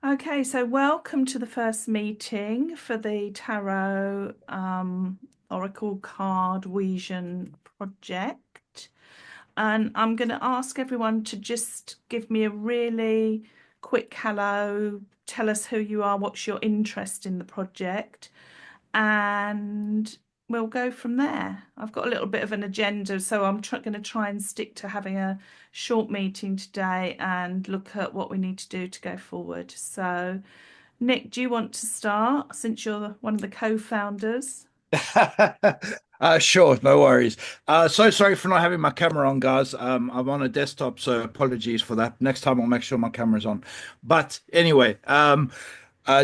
Okay, so welcome to the first meeting for the Tarot Oracle Card Vision project. And I'm going to ask everyone to just give me a really quick hello, tell us who you are, what's your interest in the project, and we'll go from there. I've got a little bit of an agenda, so I'm going to try and stick to having a short meeting today and look at what we need to do to go forward. So, Nick, do you want to start since you're one of the co-founders? Sure, no worries. So sorry for not having my camera on, guys. I'm on a desktop, so apologies for that. Next time I'll make sure my camera's on. But anyway,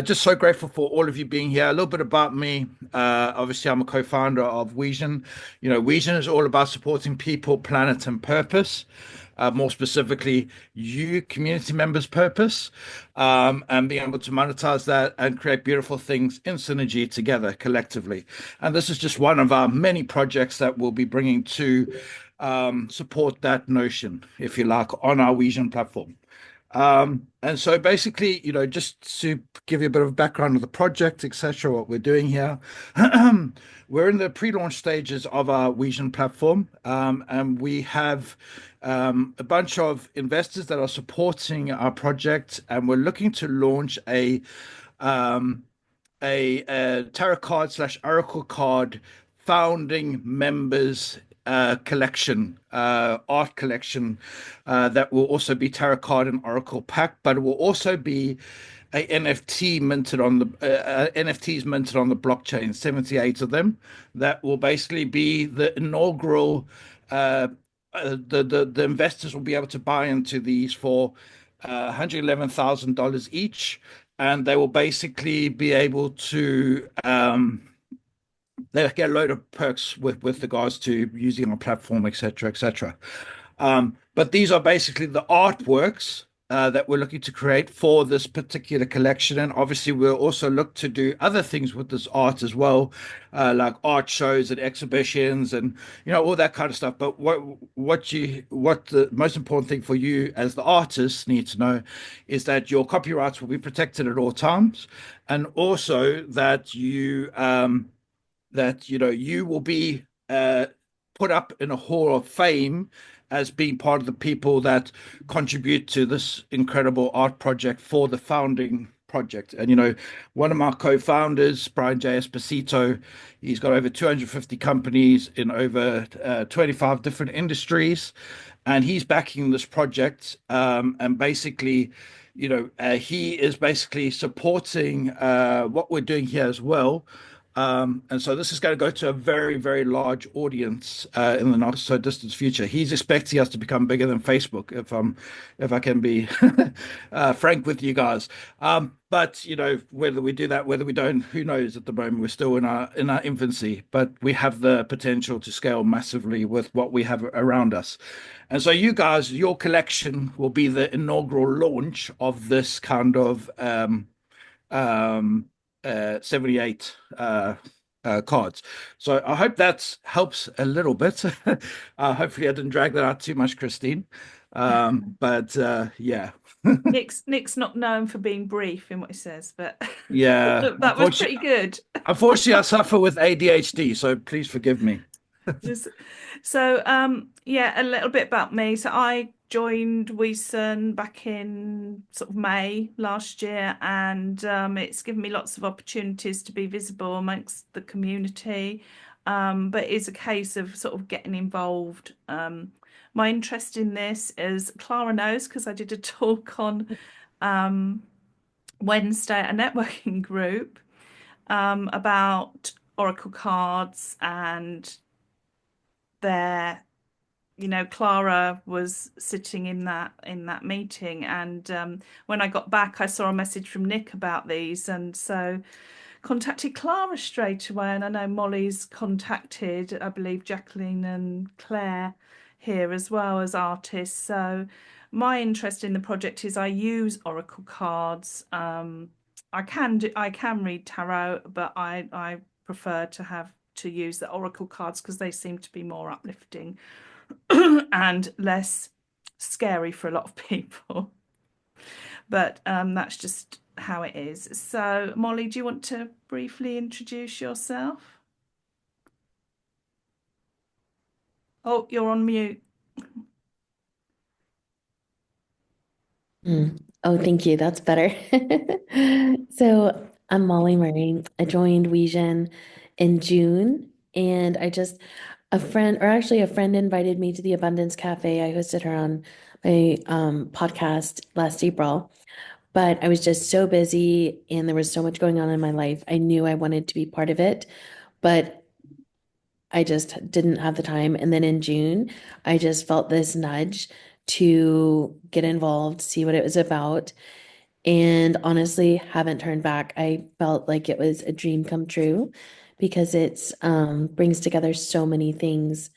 just so grateful for all of you being here. A little bit about me. Obviously, I'm a co-founder of Vision. Vision is all about supporting people, planet, and purpose. More specifically, you community members' purpose, and being able to monetize that and create beautiful things in synergy together collectively. And this is just one of our many projects that we'll be bringing to support that notion, if you like, on our Vision platform. And so basically, just to give you a bit of background of the project, etc., what we're doing here, we're in the pre-launch stages of our Vision platform, and we have a bunch of investors that are supporting our project, and we're looking to launch um, a tarot card slash oracle card founding members collection, art collection, that will also be tarot card and oracle pack, but it will also be a NFT minted on the NFTs minted on the blockchain, 78 of them, that will basically be the inaugural. The investors will be able to buy into these for $111,000 each, and they will basically be able to they get a load of perks with regards to using our platform, etc., etc. But these are basically the artworks that we're looking to create for this particular collection. And obviously, we'll also look to do other things with this art as well, like art shows and exhibitions and all that kind of stuff. But what the most important thing for you as the artist need to know is that your copyrights will be protected at all times, and also that you will be put up in a hall of fame as being part of the people that contribute to this incredible art project for the founding project. And one of my co-founders, Brian J. Esposito, he's got over 250 companies in over 25 different industries, and he's backing this project. And basically, he is basically supporting what we're doing here as well. And so this is going to go to a very, very large audience in the not so distant future. He's expecting us to become bigger than Facebook, if I can be frank with you guys. But whether we do that, whether we don't, who knows at the moment. We're still in our infancy, but we have the potential to scale massively with what we have around us. And so you guys, your collection will be the inaugural launch of this kind of um, 78 cards. So I hope that helps a little bit. Hopefully, I didn't drag that out too much, Christine. But yeah, Nick's not known for being brief in what he says, but yeah. that was pretty good. Unfortunately, I suffer with ADHD, so please forgive me. Yes. So, yeah, a little bit about me. So I joined Weason back in sort of May last year, and it's given me lots of opportunities to be visible amongst the community. But it's a case of sort of getting involved. My interest in this is Clara knows because I did a talk on um, Wednesday at a networking group about Oracle cards and their Clara was sitting in that meeting, and when I got back, I saw a message from Nick about these, and so contacted Clara straight away. And I know Molly's contacted, I believe, Jacqueline and Claire here as well as artists. So my interest in the project is I use Oracle cards. I can read tarot, but I prefer to use the Oracle cards because they seem to be more uplifting and less scary for a lot of people. But that's just how it is. So, Molly, do you want to briefly introduce yourself? Oh, you're on mute. Oh, thank you. That's better. So I'm Molly Murray. I joined Weesion in June, and a friend, or actually a friend invited me to the Abundance Cafe. I hosted her on my podcast last April, but I was just so busy and there was so much going on in my life. I knew I wanted to be part of it, but I just didn't have the time. And then in June, I just felt this nudge to get involved, see what it was about, and honestly haven't turned back. I felt like it was a dream come true because it's brings together so many things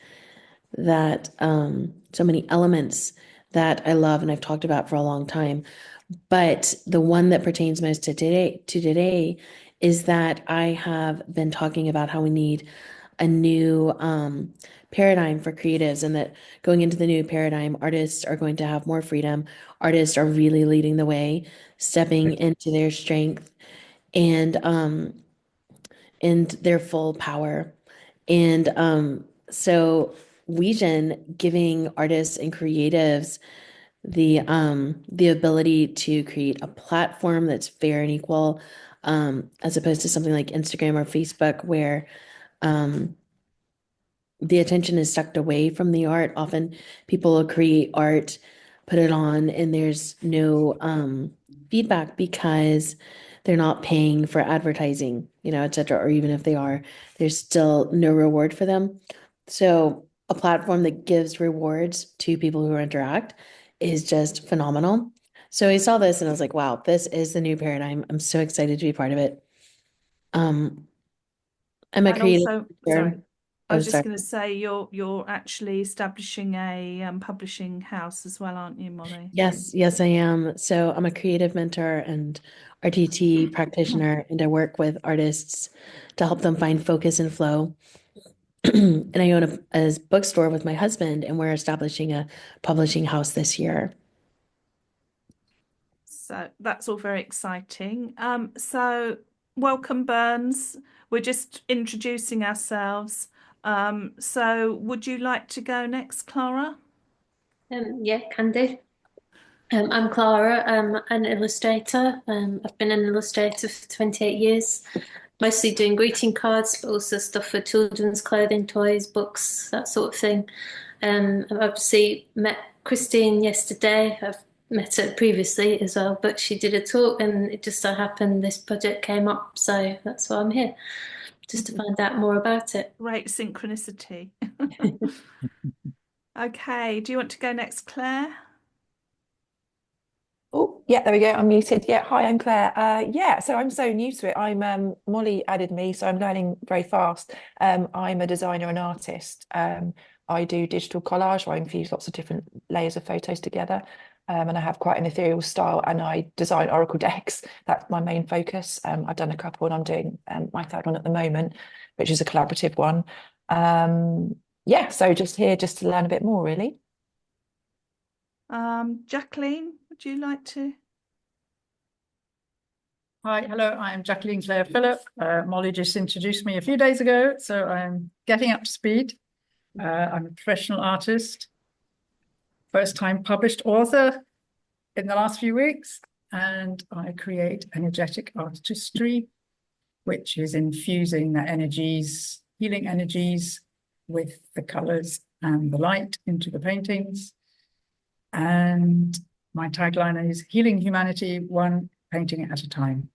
that so many elements that I love and I've talked about for a long time. But the one that pertains most to today is that I have been talking about how we need a new paradigm for creatives, and that going into the new paradigm, artists are going to have more freedom. Artists are really leading the way, stepping into their strength and their full power. And so Weesion giving artists and creatives the ability to create a platform that's fair and equal, as opposed to something like Instagram or Facebook where um, the attention is sucked away from the art. Often people will create art, put it on, and there's no feedback because they're not paying for advertising, et cetera. Or even if they are, there's still no reward for them. So a platform that gives rewards to people who interact is just phenomenal. So I saw this and I was like, wow, this is the new paradigm. I'm so excited to be part of it. Um, I'm a And creative also, sorry, teacher. I Oh, was just sorry. going to say you're actually establishing a publishing house as well, aren't you, Molly? Yes, yes, I am. So I'm a creative mentor and RTT practitioner, and I work with artists to help them find focus and flow. And I own a bookstore with my husband, and we're establishing a publishing house this year. So that's all very exciting. So welcome, Burns. We're just introducing ourselves. So would you like to go next, Clara? Yeah, can do. I'm Clara. I'm an illustrator. I've been an illustrator for 28 years, mostly doing greeting cards, but also stuff for children's clothing, toys, books, that sort of thing. I've obviously met Christine yesterday. I've met her previously as well, but she did a talk and it just so happened this project came up. So that's why I'm here, just to find out more about it. Great synchronicity. Okay, do you want to go next, Claire? Oh, yeah, there we go. I'm muted. Yeah, hi, I'm Claire. Yeah, so I'm so new to it. I'm Molly added me, so I'm learning very fast. I'm a designer and artist. I do digital collage where I infuse lots of different layers of photos together. And I have quite an ethereal style, and I design oracle decks. That's my main focus. I've done a couple, and I'm doing my third one at the moment, which is a collaborative one. Yeah, so just here just to learn a bit more, really. Jacqueline, would you like to? Hi, hello, I'm Jacqueline Claire Phillip. Molly just introduced me a few days ago, so I'm getting up to speed. I'm a professional artist, first time published author in the last few weeks, and I create energetic artistry, which is infusing the energies, healing energies, with the colors and the light into the paintings. And my tagline is healing humanity one painting at a time.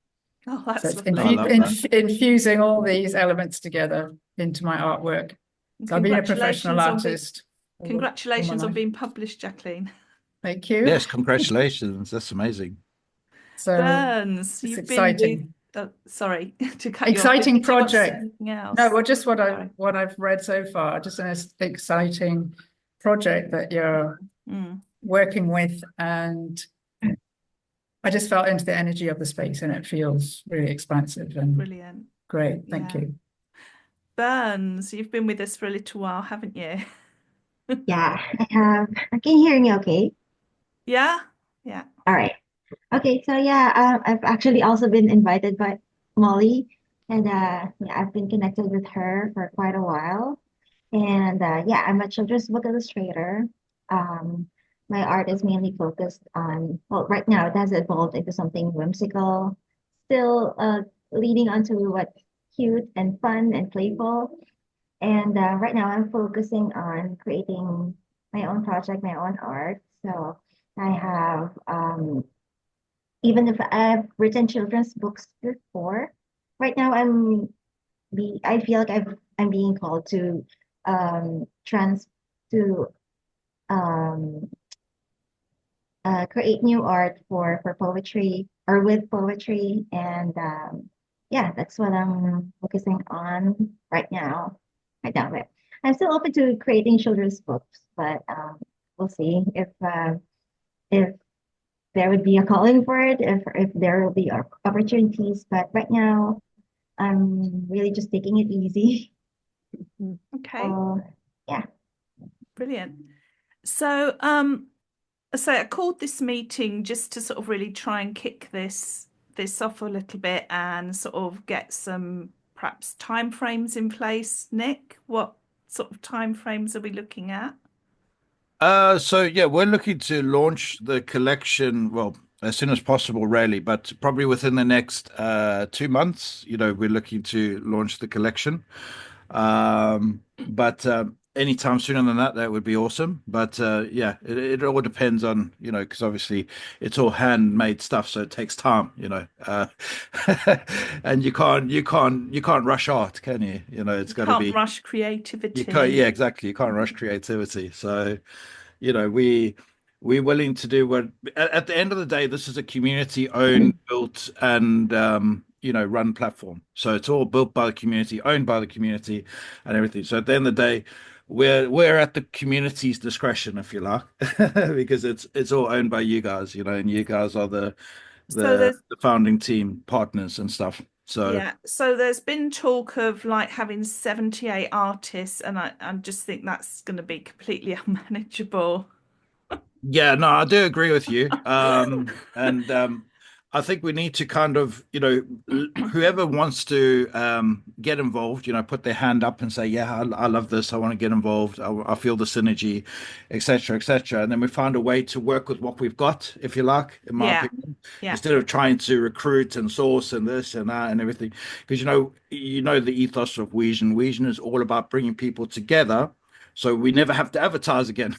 Oh, So that's it's lovely. I love that. infusing all these elements together into my artwork. So I've been a professional artist all my Congratulations on life. being published, Jacqueline. Thank you. Yes, congratulations. That's amazing. So Burns, it's you've been with, exciting. Sorry to cut you off. Exciting Did you want to say project. anything else? No, well, just Sorry. what I've read so far, just an exciting project that you're working with, and I just felt into the energy of the space, and it feels really expansive and Brilliant. great. Thank Yeah. you. Burns, you've been with us for a little while, haven't you? Yeah, I have. Can you hear me okay? Yeah? Yeah. All right. Okay, so yeah, I've actually also been invited by Molly, and yeah, I've been connected with her for quite a while. And yeah, I'm a children's book illustrator. Um, my art is mainly focused on, well, right now it has evolved into something whimsical, still leading onto what's cute and fun and playful. And right now I'm focusing on creating my own project, my own art. So I have even if I've written children's books before, right now I feel like I'm being called to trans to um create new art for poetry or with poetry, and yeah, that's what I'm focusing on right now. But I'm still open to creating children's books, but we'll see if there would be a calling for it, if there will be opportunities. But right now, I'm really just taking it easy. Okay, So yeah. brilliant. So, so I called this meeting just to sort of really try and kick this off a little bit and sort of get some perhaps timeframes in place. Nick, what sort of timeframes are we looking at? So yeah, we're looking to launch the collection, well, as soon as possible, really, but probably within the next 2 months. We're looking to launch the collection. But anytime sooner than that, that would be awesome. But yeah, it all depends on, because obviously it's all handmade stuff, so it takes time. And you can't rush art, can you? It's You got to can't be. rush You can't, creativity. yeah, exactly. You can't rush creativity. So we're willing to do what at the end of the day, this is a community owned, built, and run platform. So it's all built by the community, owned by the community, and everything. So at the end of the day, we're at the community's discretion, if you like, because it's all owned by you guys, and you guys are the So the there's the founding team partners and stuff. So Yeah, so there's been talk of like having 78 artists, and I just think that's going to be completely unmanageable. yeah, no, I do agree with you. And I think we need to kind of, whoever wants to get involved, put their hand up and say, yeah, I love this. I want to get involved. I feel the synergy, etc., etc. And then we find a way to work with what we've got, if you like, in my Yeah, opinion, yeah, instead of trying to recruit and source and this and that and everything. Because you know the ethos of Wesion. Wesion is all about bringing people together. So we never have to advertise again.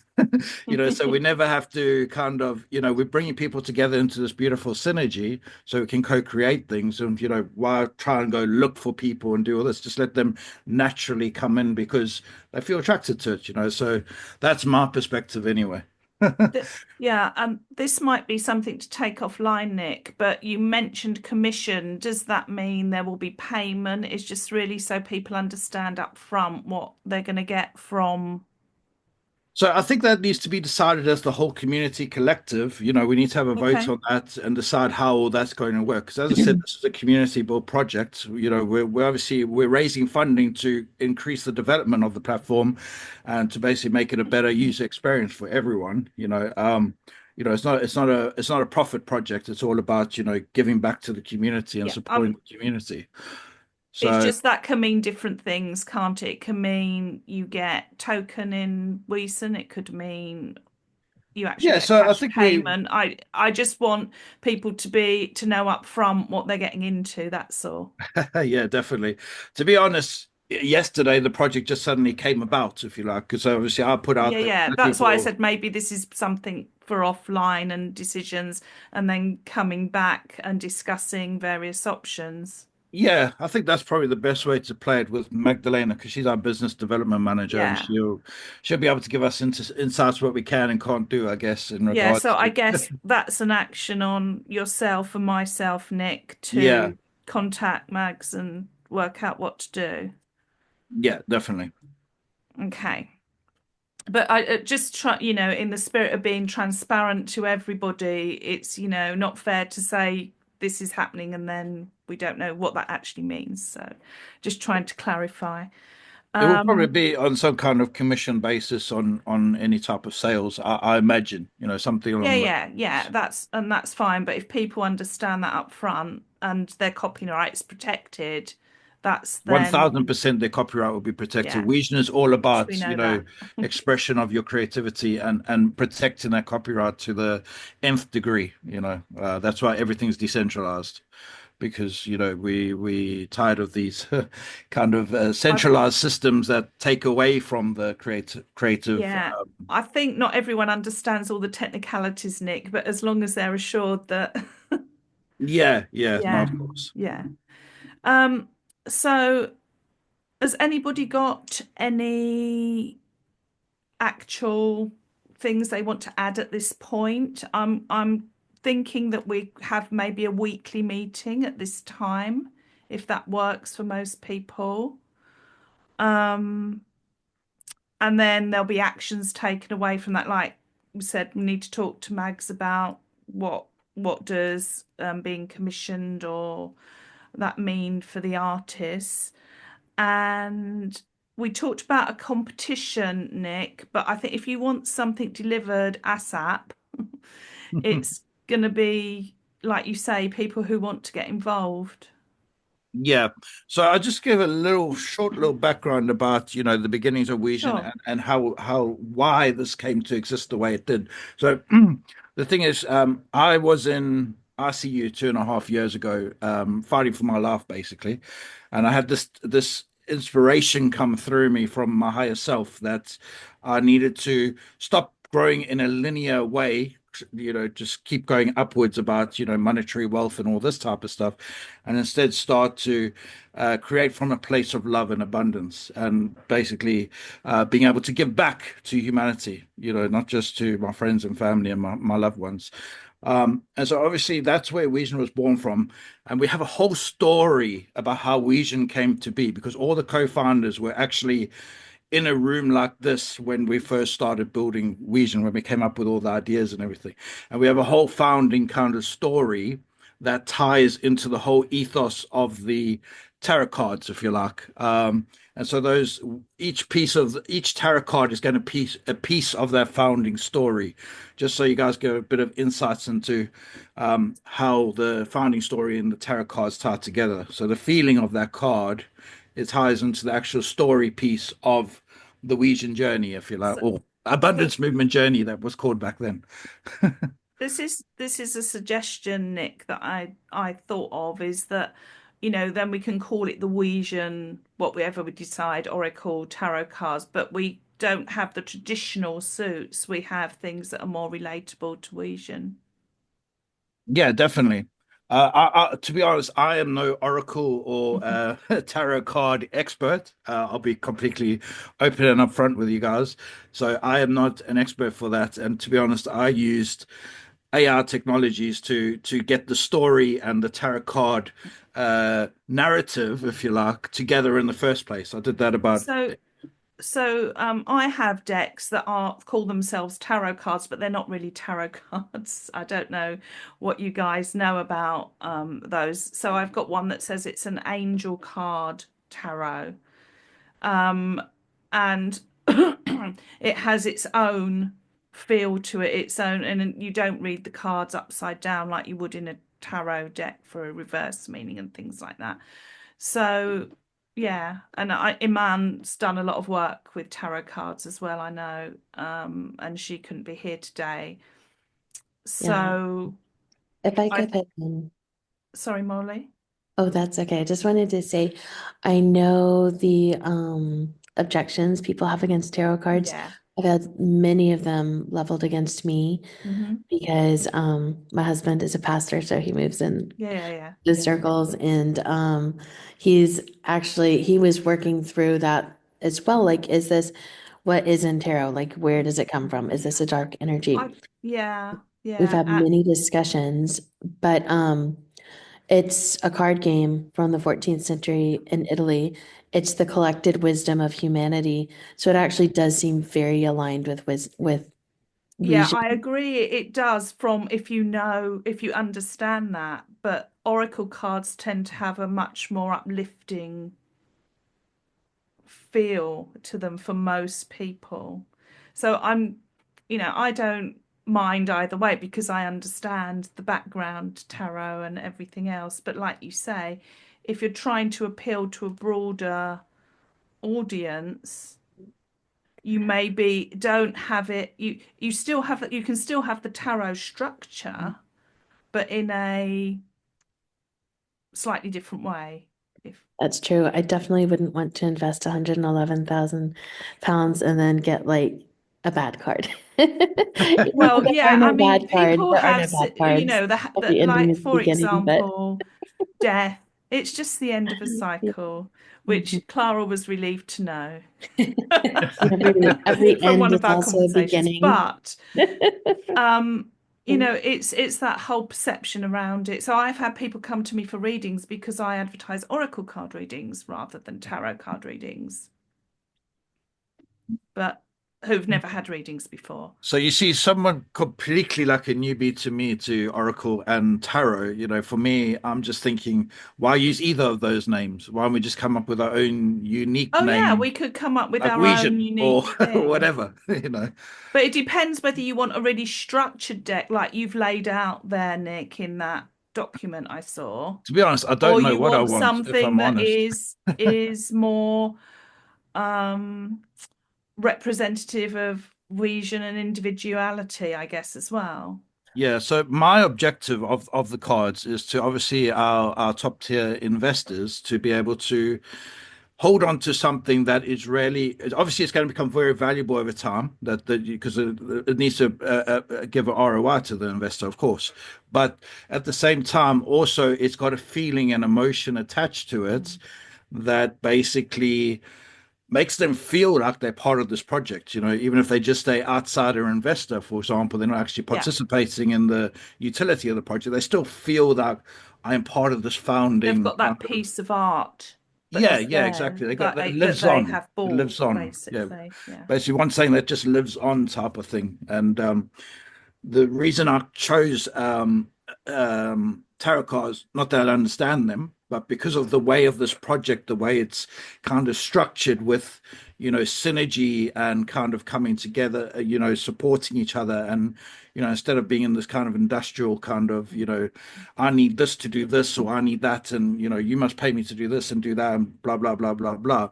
So we never have to kind of, we're bringing people together into this beautiful synergy so we can co-create things. And, why try and go look for people and do all this? Just let them naturally come in because they feel attracted to it. So that's my perspective anyway. Yeah. This might be something to take offline, Nick, but you mentioned commission. Does that mean there will be payment? It's just really so people understand up front what they're going to get from. So I think that needs to be decided as the whole community collective. We need to have a vote Okay. on that and decide how all that's going to work. Because as I said, this is a community built project. We're obviously we're raising funding to increase the development of the platform and to basically make it a better user experience for everyone. It's not a profit project. It's all about, giving back to the community and Yeah. supporting the community. It's So just that can mean different things, can't it? It can mean you get token in Weason. It could mean you actually yeah, get so I cash think we payment. I just want people to know up front what they're getting into. That's all. Yeah, definitely. To be honest, yesterday the project just suddenly came about, if you like, because obviously I put out Yeah, there yeah. looking That's why I for. said maybe this is something for offline and decisions, and then coming back and discussing various options. Yeah, I think that's probably the best way to play it with Magdalena because she's our business development manager and Yeah. she'll be able to give us insights what we can and can't do, I guess, in Yeah, so regards I to. guess that's an action on yourself and myself, Nick, Yeah, to contact Mags and work out what to do. yeah, definitely. Okay. But I just try, in the spirit of being transparent to everybody, it's, not fair to say this is happening and then we don't know what that actually means. So just trying to clarify. It will probably Um, be on some kind of commission basis on any type of sales, I imagine, something yeah, along those yeah, yeah, lines. that's fine. But if people understand that up front and their copyright's protected, that's then 1000% their copyright will be protected. yeah, Vision is all which we about, know that. expression of your creativity and protecting that copyright to the nth degree. That's why everything's decentralized because, we tired of these kind of I centralized systems that take away from the creative. Yeah, I think not everyone understands all the technicalities, Nick, but as long as they're assured that Yeah, yeah, no, yeah, of course. yeah. Um, so has anybody got any actual things they want to add at this point? I'm thinking that we have maybe a weekly meeting at this time, if that works for most people. Um, and then there'll be actions taken away from that. Like we said, we need to talk to Mags about what does being commissioned or that mean for the artists. And we talked about a competition, Nick, but I think if you want something delivered ASAP, it's going to be, like you say, people who want to get involved. Yeah. So I'll just give a short little background about, the beginnings of Vision Sure. and why this came to exist the way it did. So the thing is, I was in ICU 2.5 years ago, fighting for my life, basically. And I had this inspiration come through me from my higher self that I needed to stop growing in a linear way, just keep going upwards about, monetary wealth and all this type of stuff, and instead start to create from a place of love and abundance, and basically being able to give back to humanity, not just to my friends and family and my loved ones. And so obviously that's where Vision was born from. And we have a whole story about how Vision came to be because all the co-founders were actually in a room like this when we first started building Vision, when we came up with all the ideas and everything. And we have a whole founding kind of story that ties into the whole ethos of the tarot cards, if you like. And so each tarot card is going to a piece of that founding story, just so you guys get a bit of insights into how the founding story and the tarot cards tie together. So the feeling of that card, it ties into the actual story piece of the Norwegian journey, if you like, So, or so abundance movement journey that was called back then. this is a suggestion, Nick, that I thought of is that, then we can call it the Ouijan, whatever we decide, Oracle, tarot cards, but we don't have the traditional suits. We have things that are more relatable to Ouijan. Yeah, definitely. To be honest, I am no oracle or tarot card expert. I'll be completely open and upfront with you guys. So I am not an expert for that. And to be honest, I used AR technologies to get the story and the tarot card narrative, if you like, together in the first place. I did that about. So I have decks that are call themselves tarot cards, but they're not really tarot cards. I don't know what you guys know about those. So I've got one that says it's an angel card tarot. And it has its own feel to it, its own, and you don't read the cards upside down like you would in a tarot deck for a reverse meaning and things like that. So yeah, and Iman's done a lot of work with tarot cards as well, I know, and she couldn't be here today. Yeah. So If I I, could put in, sorry, Molly. oh, that's okay. I just wanted to say, I know the objections people have against tarot cards. Yeah. I've had many of them leveled against me Hmm. because my husband is a pastor, so he moves in Yeah, yeah, yeah. the circles, and he was working through that as well. Like, is this what is in tarot? Like, where does it come from? Is this a dark energy? Yeah, We've yeah. had many discussions, but it's a card game from the 14th century in Italy. It's the collected wisdom of humanity. So it actually does seem very aligned with Yeah, Ouija. I agree. It does from if you understand that. But Oracle cards tend to have a much more uplifting feel to them for most people. So I don't mind either way because I understand the background tarot and everything else. But like you say, if you're trying to appeal to a broader audience, you maybe don't have it. You still have that. You can still have the tarot structure, but in a slightly different way. That's true. I definitely wouldn't want to invest £111,000 and then get like a bad card. Well, There are yeah, I no mean, bad cards. people There are have, no bad you cards. know, Happy ending like, is the for beginning, but example, death. It's just the end of a yeah. cycle, Mhm. which Clara was relieved to know Every from end one is of our also a conversations. beginning. But it's that whole perception around it. So I've had people come to me for readings because I advertise oracle card readings rather than tarot card readings, but who've never had readings before. So you see, someone completely like a newbie to me to Oracle and Tarot, for me, I'm just thinking, why use either of those names? Why don't we just come up with our own unique Oh yeah, name, we could come up with like our own Ouija or unique thing. whatever? But it depends whether you want a really structured deck like you've laid out there, Nick, in that document I saw, To be honest, I or don't know you what I want want, if something I'm that honest. is more representative of vision and individuality, I guess, as well. Yeah, so my objective of the cards is to obviously our top tier investors to be able to hold on to something that is really obviously it's going to become very valuable over time that because it needs to give an ROI to the investor, of course, but at the same time also it's got a feeling and emotion attached to it that basically makes them feel like they're part of this project. Even if they just stay outsider investor, for example, they're not actually Yeah, participating in the utility of the project. They still feel that I am part of this they've founding got kind that of. piece of art that Yeah, is yeah, there exactly. It that lives they on. have It lives bought, on. Yeah, basically. Yeah. basically one saying that just lives on type of thing. And the reason I chose tarot cards, not that I understand them, but because of the way of this project, the way it's kind of structured with, synergy and kind of coming together, supporting each other. And, instead of being in this kind of industrial kind of, I need this to do this, or I need that, and, you must pay me to do this and do that, and blah, blah, blah, blah, blah.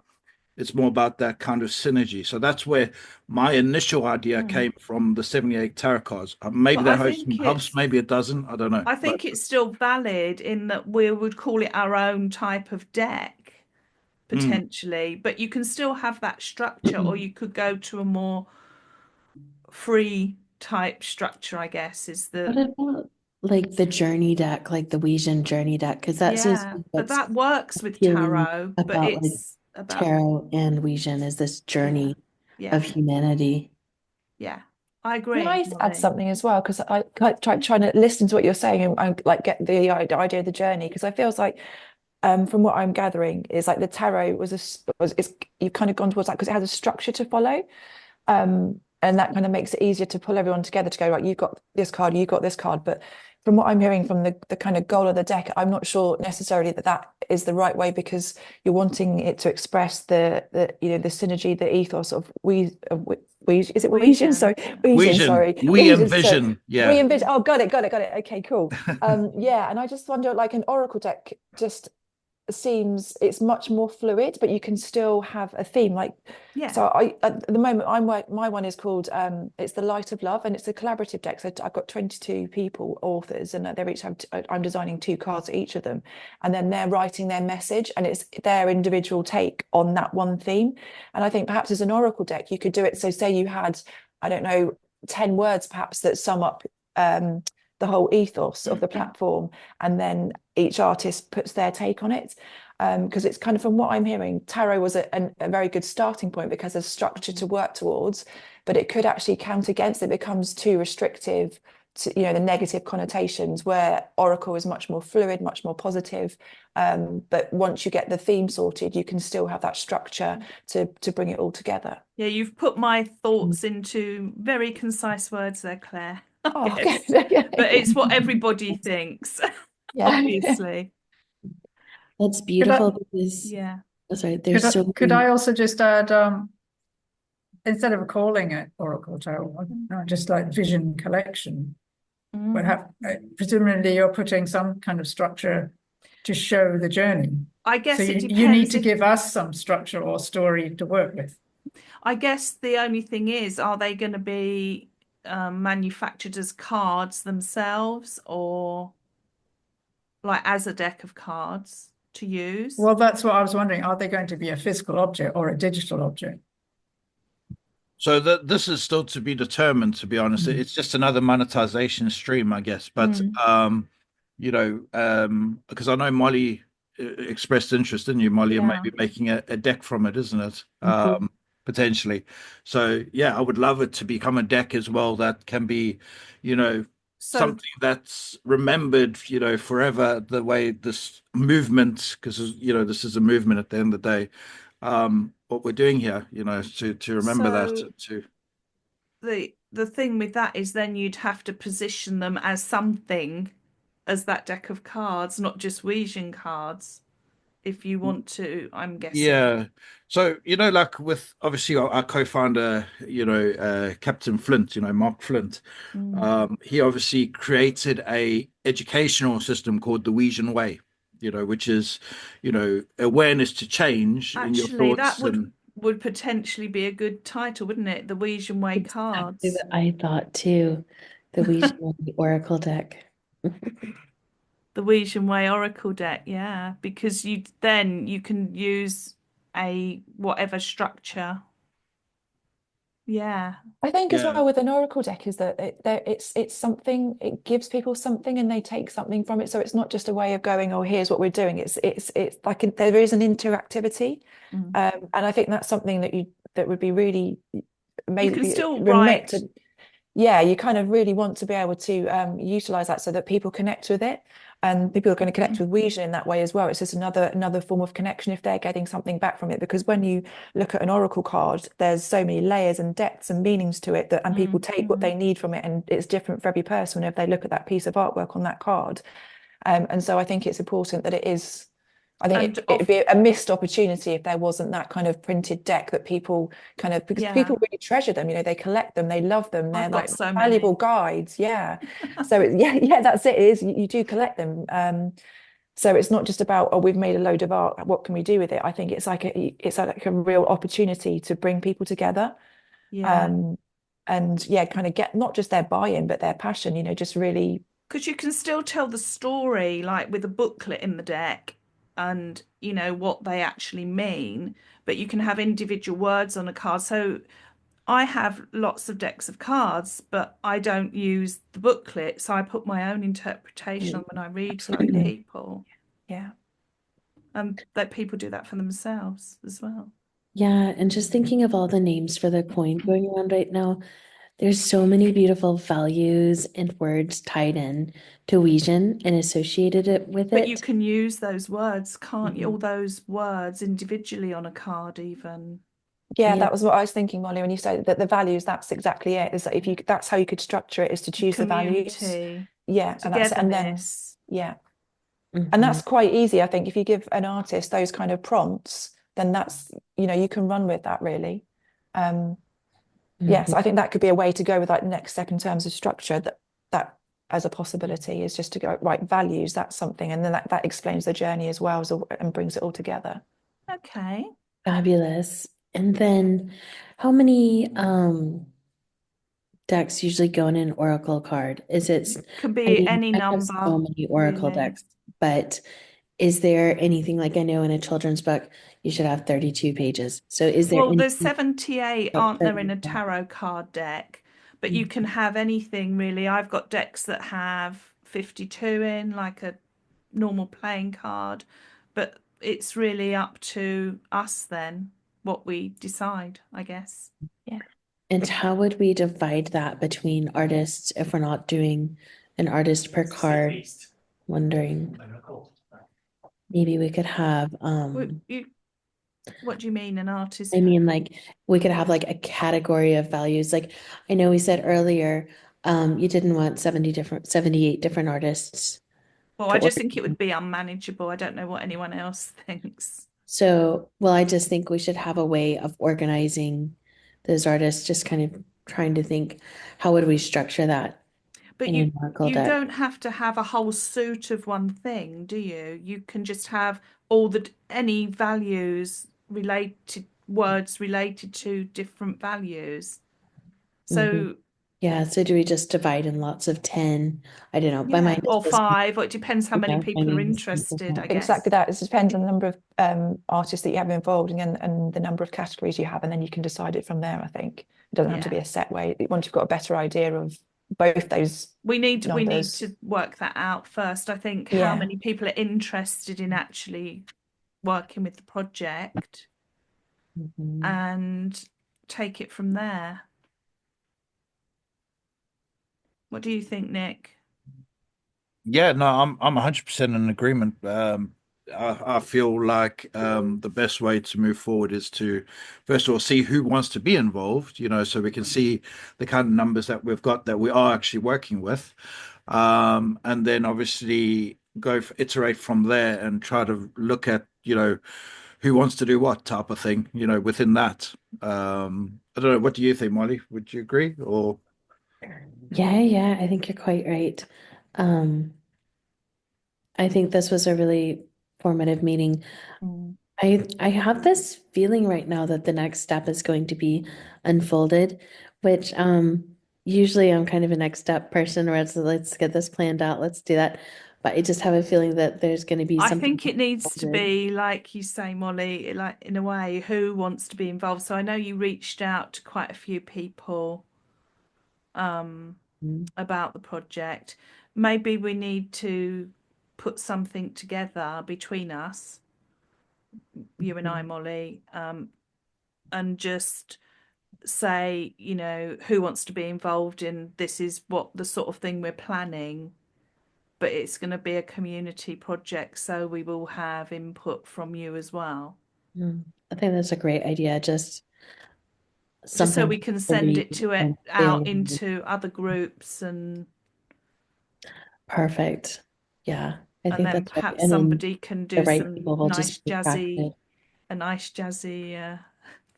It's more about that kind of synergy. So that's where my initial idea came from, the 78 tarot cards. Maybe But that helps, maybe it doesn't. I don't know. I But think it's still valid in that we would call it our own type of deck, mm, potentially, but you can still have that structure, or you could go to a more free type structure, I guess, is What the about like the journey deck, like the Ouija journey deck? Because that seems to yeah, be but what's that works with appealing tarot, but about like it's about tarot and Ouija is this yeah, journey yeah, of humanity. yeah. I Can agree, I add Molly. something as well? Because I like trying to listen to what you're saying and like get the idea of the journey. Because I feels like, from what I'm gathering, is like the tarot it's you've kind of gone towards that because it has a structure to follow, and that kind of makes it easier to pull everyone together to go right. You've got this card, you've got this card, but from what I'm hearing from the kind of goal of the deck, I'm not sure necessarily that is the right way because you're wanting it to express the synergy, the ethos of is it Weesian? Vision, Sorry, yeah. Weesian, vision, sorry. we Weesian, so envision. we Yeah. envision. Oh, got it. Okay, cool. Yeah, and I just wonder, like an oracle deck just seems it's much more fluid, but you can still have a theme. Like, Yeah. so I at the moment my one is called it's the Light of Love, and it's a collaborative deck. So I've got 22 people, authors, and they each have I'm designing 2 cards for each of them, and then they're writing their message, and it's their individual take on that one theme. And I think perhaps as an oracle deck, you could do it. So say you had, I don't know, 10 words perhaps that sum up the whole ethos of the platform, and then each artist puts their take on it. Because it's kind of, from what I'm hearing, tarot was a very good starting point because there's structure to work towards, but it could actually count against it. It becomes too restrictive to, the negative connotations, where oracle is much more fluid, much more positive. But once you get the theme sorted, you can still have that structure to bring it all together. Yeah, you've put my thoughts into very concise words there, Claire. Oh, Yes. okay. But it's what everybody thinks, Yeah. obviously. That's Could I, beautiful because Yeah. Oh, sorry, there's so Could many. I also just add, instead of calling it Oracle Tarot, just like Vision Collection, but presumably you're putting some kind of structure to show the journey. I So guess it you need depends to if, give us some structure or story to work with. I guess the only thing is, are they going to be manufactured as cards themselves or like as a deck of cards to use? Well, that's what I was wondering. Are they going to be a physical object or a digital object? So this is still to be determined, to be honest. It's just another monetization stream, I guess. But because I know Molly expressed interest in you, Molly, and Yeah. maybe making a deck from it, isn't it? Mhm. Potentially. So yeah, I would love it to become a deck as well that can be, So something that's remembered, forever, the way this movement, because this is a movement at the end of the day. What we're doing here, to remember that so to the thing with that is then you'd have to position them as something as that deck of cards, not just Ouija cards, if you want to, I'm guessing. Yeah. So, like with obviously our co-founder, Captain Flint, Mark Flint, he obviously created a educational system called the Ouijan Way, which is, awareness to change in your Actually, that thoughts and would potentially be a good title, wouldn't it? The Ouija Way Exactly cards. what I thought too. The Ouija Oracle deck. The Ouija Way Oracle deck, yeah, because you can use a whatever structure. Yeah. I think as yeah, well with an oracle deck is that it's something, it gives people something and they take something from it. So it's not just a way of going, oh, here's what we're doing. It's like there is an interactivity, Mm. and I think that's something that would be really You can maybe still remit write. to. Yeah, you kind of really want to be able to utilize that so that people connect with it, and people are going to connect with Ouija in that way as well. It's just another form of connection if they're getting something back from it. Because when you look at an oracle card, there's so many layers and depths and meanings to it and people take what they need from it, and it's different for every person if they look at that piece of artwork on that card. And so I think it's important that it is. I think And it'd be a missed opportunity if there wasn't that kind of printed deck that people kind of, because yeah, people really treasure them, they collect them, they love them, they're I've got like so valuable many. guides. Yeah. So yeah, that's it. It is you do collect them. So it's not just about, oh, we've made a load of art, what can we do with it? I think it's like a real opportunity to bring people together. Yeah. Um, and yeah, kind of get not just their buy-in, but their passion, just really. Because you can still tell the story, like with a booklet in the deck and, what they actually mean, but you can have individual words on a card. So I have lots of decks of cards, but I don't use the booklet. So I put my own interpretation on when I read to other Absolutely. people. Yeah. And that people do that for themselves as well. Yeah, and just thinking of all the names for the coin going around right now, there's so many beautiful values and words tied in to Ouijan and associated it with But you it. can use those words, can't you? Mhm. All those words individually on a card, even. Yeah, Yeah, that was what I was thinking, Molly, when you said that the values, that's exactly it. Is that if you that's how you could structure it, is to choose the values. Community, Yeah, and that's it. And then togetherness. yeah. And mhm, that's quite easy, I think. If you give an artist those kind of prompts, then that's, you can run with that really. Um, mhm. yes, I think that could be a way to go with like the next step in terms of structure, that as a possibility is just to go, right, values, that's something. And then that explains the journey as well and brings it all together. Okay. Fabulous. And then how many decks usually go in an oracle card? Can I be mean, any I have so number, many oracle really. decks, but is there anything like I know in a children's book you should have 32 pages. So is there Well, there's anything 78, aren't structured there, in like a that? tarot card deck? But you can Mhm. have anything, really. I've got decks that have 52 in, like a normal playing card. But it's really up to us then, what we decide, I guess. Yeah. And how would we divide that between artists if we're not doing an artist per card? Wondering, maybe we could have, What do you mean, an artist? I mean, like we could have like a category of values. Like I know we said earlier, you didn't want 78 different artists Well, to I just order. think it would be unmanageable. I don't know what anyone else thinks. So, well, I just think we should have a way of organizing those artists, just kind of trying to think how would we structure that But in an oracle you deck. don't have to have a whole suit of one thing, do you? You can just have all the any values related words related to different values. Mhm. So Yeah, so do we just divide in lots of 10? I don't know. My yeah, mind is or just, five, or it depends how many yeah, my people are mind is interested, I Exactly guess. that. It just depends on the number of artists that you have involved and the number of categories you have, and then you can decide it from there, I think. It doesn't have to Yeah. be a set way. Once you've got a better idea of both those We need numbers. to work that out first. I think how Yeah. many people are interested in actually working with the project Mhm. and take it from there. What do you think, Nick? Yeah, no, I'm 100% in agreement. I feel like the best way to move forward is to first of all see who wants to be involved, so we can see the kind of numbers that we've got that we are actually working with. And then obviously iterate from there and try to look at, who wants to do what type of thing, within that. I don't know, what do you think, Molly? Would you agree? Or Yeah, I think you're quite right. Um, I think this was a really formative meeting. Mm. I have this feeling right now that the next step is going to be unfolded, which usually I'm kind of a next step person where it's let's get this planned out, let's do that. But I just have a feeling that there's going to be I something think it needs to unfolded. be, like you say, Molly, like in a way, who wants to be involved. So I know you reached out to quite a few people Mhm. about the project. Maybe we need to put something together between us, you and I, Molly, and just say, who wants to be involved in this is what the sort of thing we're planning, but it's going to be a community project, so we will have input from you as well. I think that's a great idea. Just Just so something we can to send read it to and out feel into other groups perfect. Yeah, I and think then that's right. perhaps And then somebody can the do right some people will just be attracted. nice jazzy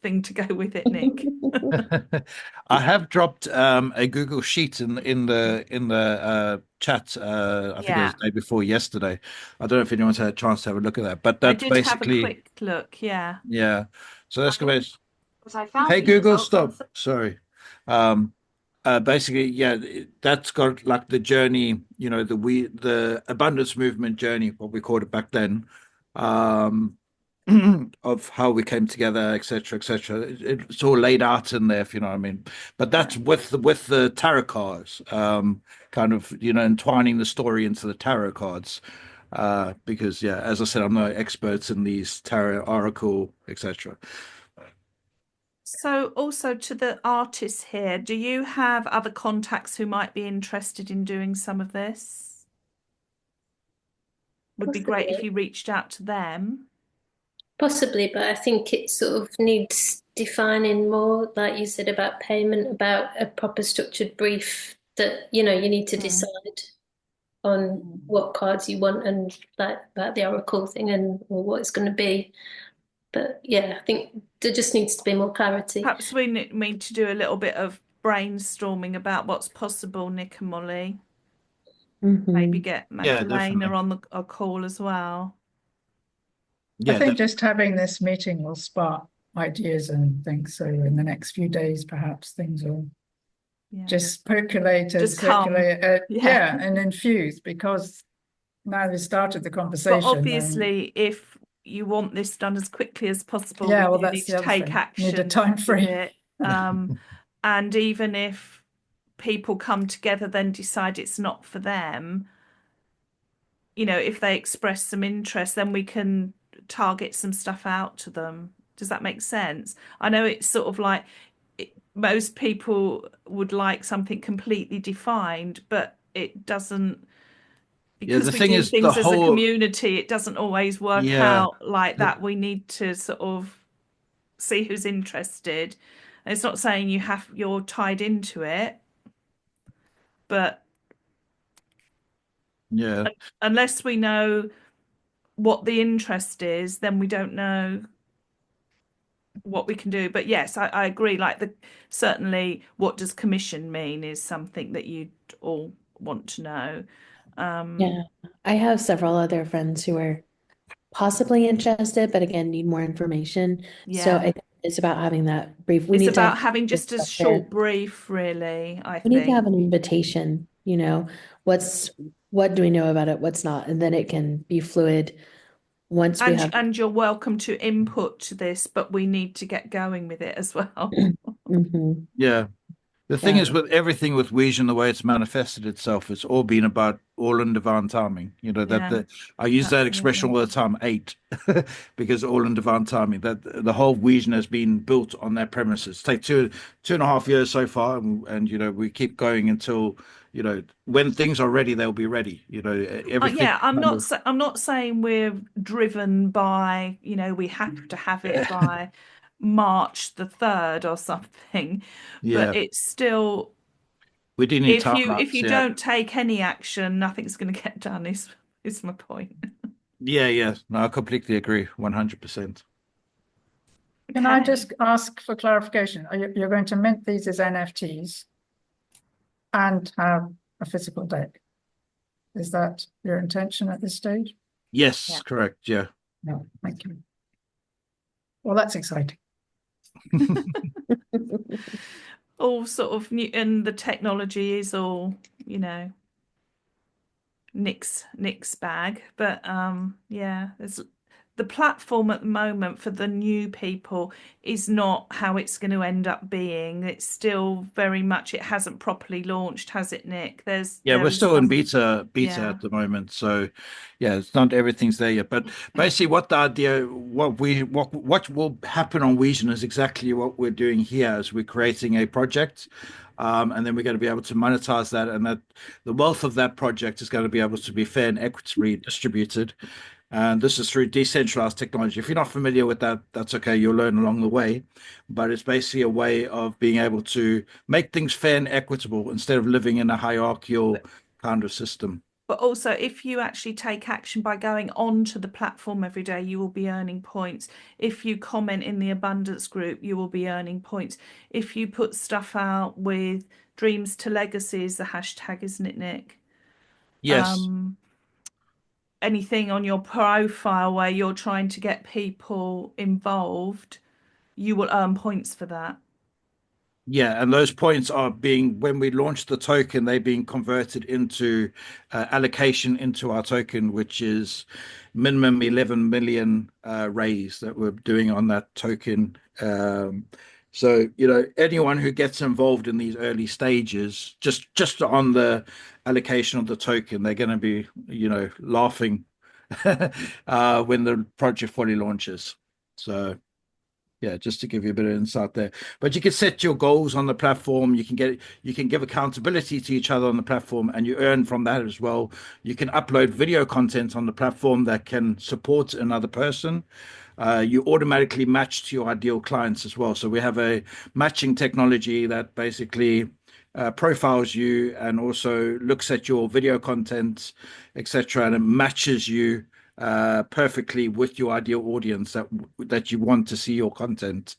thing to go with it, Nick. I have dropped a Google Sheet in the chat. I think it was Yeah, the day before yesterday. I don't know if anyone's had a chance to have a look at that, but I that's did have a basically, quick look. Yeah. yeah. So that's going to But I found Hey these Google, results on. stop. Sorry. Um, basically, yeah, that's got like the journey, the abundance movement journey, what we called it back then, um, of how we came together, etc., etc. It's all laid out in there, if you know what I mean. But Yeah. that's with the tarot cards, kind of, entwining the story into the tarot cards. Because yeah, as I said, I'm no experts in these tarot, oracle, etc. So also to the artists here, do you have other contacts who might be interested in doing some of this? Would be great if Possibly, you reached out to them. possibly, but I think it sort of needs defining more, like you said about payment, about a proper structured brief that you need to Mm. decide on what cards you want and like about the oracle thing and or what it's going to be. But yeah, I think there just needs to be more clarity. Perhaps we need to do a little bit of brainstorming about what's possible, Nick and Molly. Maybe Hmm. get Yeah, Magdalena definitely. on a call as well. I Yeah, think just having this meeting will spark ideas and things. So in the next few days, perhaps things will Yeah. just percolate and Just come. circulate. Yeah. Yeah, and infuse because now we started the But conversation. And obviously, if you want this done as quickly as possible, we yeah, well, do that's need the to other take thing. Need a action time with frame. it. And even if people come together, then decide it's not for them, if they express some interest, then we can target some stuff out to them. Does that make sense? I know it's sort of like most people would like something completely defined, but it doesn't, yeah. because The we thing do is, the things as a whole, community, it doesn't always work yeah, out like the, that. We need to sort of see who's interested. And it's not saying you're tied into it, but yeah, unless we know what the interest is, then we don't know what we can do. But yes, I agree. Like certainly what does commission mean is something that you'd all want to know. Yeah, I have several other friends who are possibly interested, but again, need more information. So Yeah. it's about having that brief. We It's need to about have having this just a up there. short brief, really, I We need to have think. an invitation, what do we know about it, what's not, and then it can be fluid once we have. And you're welcome to input to this, but we need to get going with it as well. Mhm. Yeah. The thing Yeah. is with everything with Vision, the way it's manifested itself, it's all been about all in divine timing. You know, Yeah, I use that expression absolutely. all the time, eight, because all in divine timing. That the whole Vision has been built on that premises. Take 2.5 years so far, and we keep going until when things are ready, they'll be ready. Everything Yeah, kind of I'm not saying we're driven by, we have to have it by March the 3rd or something, but yeah. it's still, We do need if timelines. you Yeah, don't take any action, nothing's going to get done, is my point. yeah, yeah. No, I completely agree, 100%. Can I Okay. just ask for clarification? You're going to mint these as NFTs and have a physical deck? Is that your intention at this stage? Yes, Yeah. correct. Yeah. No, thank you. Well, that's exciting. All sort of new, and the technology is all, Nick's bag. But yeah, there's the platform at the moment for the new people is not how it's going to end up being. It's still very much, it hasn't properly launched, has it, Nick? Yeah, There we're is still in some, beta yeah. at the moment. So yeah, it's not everything's there yet. But basically what will happen on Vision is exactly what we're doing here is we're creating a project. And then we're going to be able to monetize that, and that the wealth of that project is going to be able to be fair and equitably distributed. And this is through decentralized technology. If you're not familiar with that, that's okay. You'll learn along the way. But it's basically a way of being able to make things fair and equitable instead of living in a hierarchical kind of system. But also, if you actually take action by going onto the platform every day, you will be earning points. If you comment in the abundance group, you will be earning points. If you put stuff out with dreams to legacies, the hashtag, isn't it, Nick? Yes. Anything on your profile where you're trying to get people involved, you will earn points for that. Yeah, and those points are being, when we launch the token, they're being converted into allocation into our token, which is minimum 11 million raise that we're doing on that token. So, anyone who gets involved in these early stages, just on the allocation of the token, they're going to be, laughing when the project fully launches. So. Yeah, just to give you a bit of insight there. But you can set your goals on the platform. You can give accountability to each other on the platform, and you earn from that as well. You can upload video content on the platform that can support another person. You automatically match to your ideal clients as well. So we have a matching technology that basically profiles you and also looks at your video content, etc., and it matches you perfectly with your ideal audience that you want to see your content,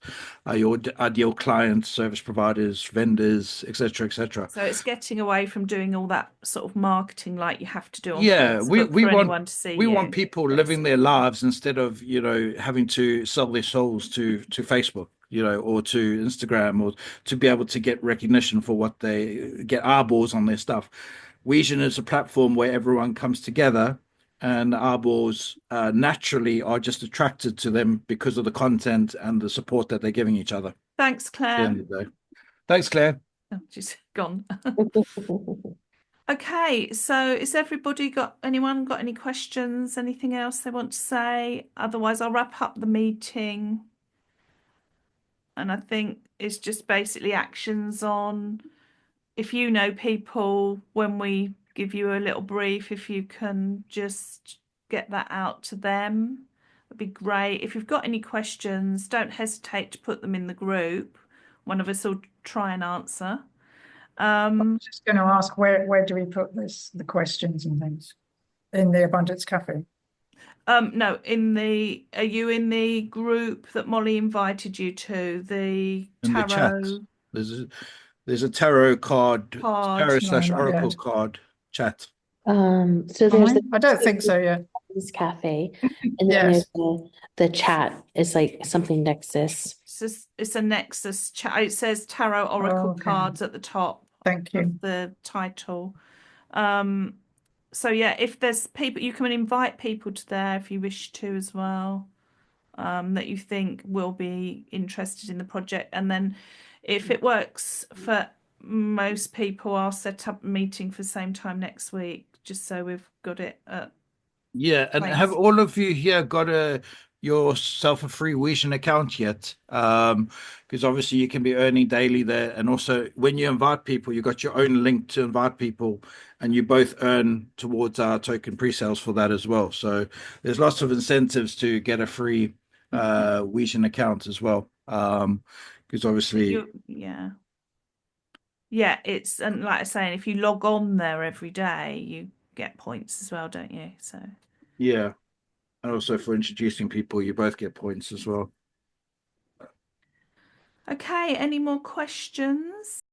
your ideal clients, service providers, vendors, etc., etc. So it's getting away from doing all that sort of marketing like you have to do on Yeah, we Facebook we for want anyone to see we want you. people Yes. living their lives instead of having to sell their souls to Facebook, or to Instagram, or to be able to get recognition for what they get eyeballs on their stuff. Vision is a platform where everyone comes together, and eyeballs naturally are just attracted to them because of the content and the support that they're giving each other at Thanks, the Claire. end of the day. Thanks, Claire. Oh, she's gone. Okay, so anyone got any questions, anything else they want to say? Otherwise, I'll wrap up the meeting. And I think it's just basically actions on, if you know people, when we give you a little brief, if you can just get that out to them, that'd be great. If you've got any questions, don't hesitate to put them in the group. One of us will try and answer. Just going to ask where do we put the questions and things in the Abundance Cafe? No, are you in the group that Molly invited you to, the In the chat. tarot There's a tarot card, card? tarot No, slash not oracle yet. card chat. So Am there's I? the I don't think so yet. Coffee's Cafe, and then Yes. there's the chat is like something Nexus. It's a Nexus chat. It says tarot oracle Okay. cards at the top Thank you. of the title. So yeah, if there's people, you can invite people to there if you wish to as well, that you think will be interested in the project. And then if it works for most people, I'll set up a meeting for the same time next week, just so we've got it at Yeah, and place. have all of you here got yourself a free Vision account yet? Because obviously you can be earning daily there, and also when you invite people, you got your own link to invite people, and you both earn towards our token pre-sales for that as well. So there's lots of incentives to get a free Vision account as well. Because obviously, yeah, it's, and like I say, if you log on there every day, you get points as well, don't you? So yeah, and also for introducing people, you both get points as well. okay, any more questions?